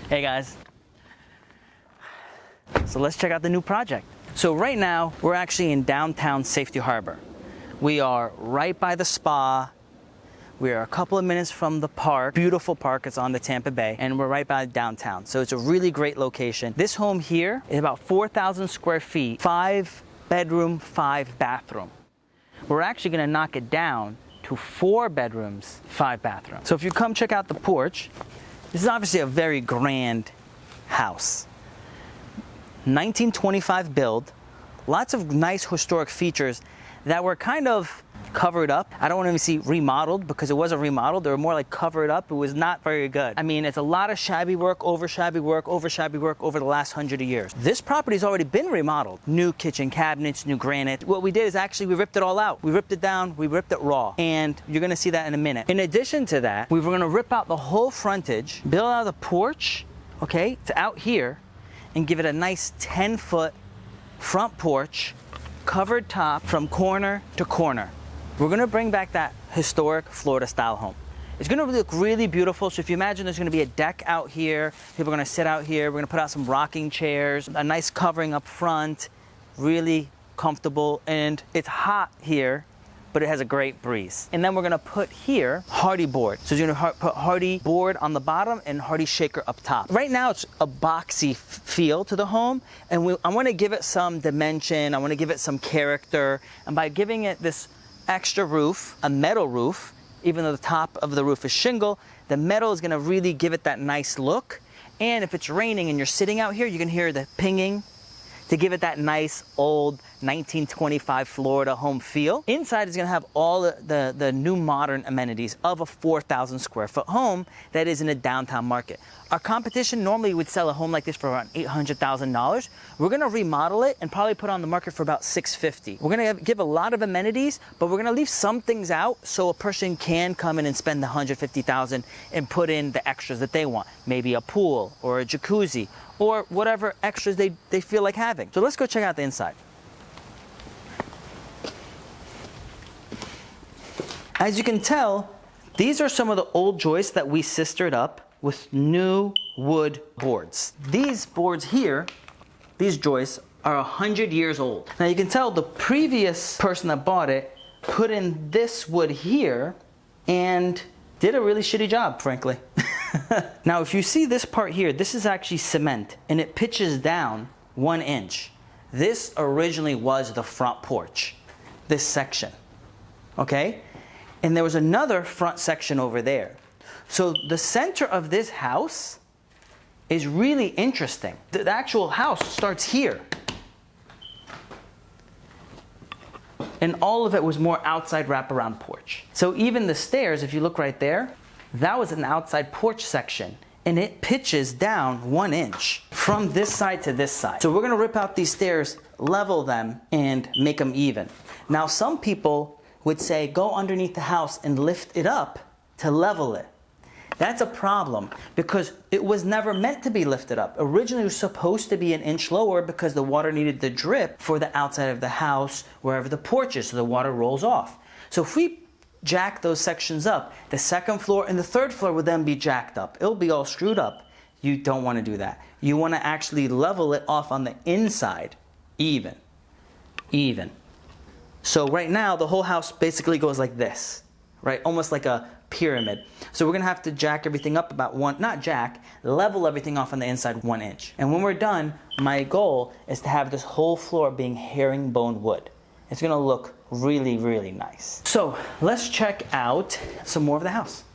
Hey guys, so let's check out the new project. So right now we're actually in downtown Safety Harbor. We are right by the spa. We are a couple of minutes from the park, beautiful park. It's on the Tampa Bay, and we're right by downtown. So it's a really great location. This home here is about 4,000 square feet, 5 bedroom, 5 bathroom. We're actually gonna knock it down to 4 bedrooms, 5 bathrooms. So if you come check out the porch, this is obviously a very grand house. 1925 build, lots of nice historic features that were kind of covered up. I don't want to see remodeled because it wasn't remodeled. They were more like covered up. It was not very good. I mean, it's a lot of shabby work, over shabby work, over shabby work over the last 100 years. This property's already been remodeled. New kitchen cabinets, new granite. What we did is actually we ripped it all out. We ripped it down, we ripped it raw. And you're gonna see that in a minute. In addition to that, we were gonna rip out the whole frontage, build out the porch, okay, to out here, and give it a nice 10-foot front porch, covered top from corner to corner. We're gonna bring back that historic Florida style home. It's gonna look really beautiful. So if you imagine there's gonna be a deck out here, people are gonna sit out here, we're gonna put out some rocking chairs, a nice covering up front, really comfortable, and it's hot here, but it has a great breeze. And then we're gonna put here Hardie board. So you're gonna put Hardie board on the bottom and Hardie shaker up top. Right now it's a boxy feel to the home, and I wanna give it some dimension, I wanna give it some character, and by giving it this extra roof, a metal roof, even though the top of the roof is shingle, the metal is gonna really give it that nice look. And if it's raining and you're sitting out here, you can hear the pinging to give it that nice old 1925 Florida home feel. Inside is gonna have all the new modern amenities of a 4,000 square foot home that is in a downtown market. Our competition normally would sell a home like this for around $800,000. We're gonna remodel it and probably put it on the market for about $650,000. We're gonna give a lot of amenities, but we're gonna leave some things out so a person can come in and spend the $150,000 and put in the extras that they want. Maybe a pool or a jacuzzi or whatever extras they feel like having. So let's go check out the inside. As you can tell, these are some of the old joists that we sistered up with new wood boards. These boards here, these joists, are 100 years old. Now you can tell the previous person that bought it put in this wood here and did a really shitty job, frankly. Now if you see this part here, this is actually cement and it pitches down 1 inch. This originally was the front porch, this section, okay? And there was another front section over there. So the center of this house is really interesting. The actual house starts here. And all of it was more outside wraparound porch. So even the stairs, if you look right there, that was an outside porch section. And it pitches down 1 inch from this side to this side. So we're gonna rip out these stairs, level them, and make them even. Now some people would say go underneath the house and lift it up to level it. That's a problem because it was never meant to be lifted up. Originally it was supposed to be 1 inch lower because the water needed to drip for the outside of the house, wherever the porch is, so the water rolls off. So if we jack those sections up, the second floor and the third floor would then be jacked up. It'll be all screwed up. You don't want to do that. You want to actually level it off on the inside, even. So right now the whole house basically goes like this, right? Almost like a pyramid. So we're gonna have to jack everything up about level everything off on the inside 1 inch. And when we're done, my goal is to have this whole floor being herringbone wood. It's gonna look really, really nice. So let's check out some more of the house.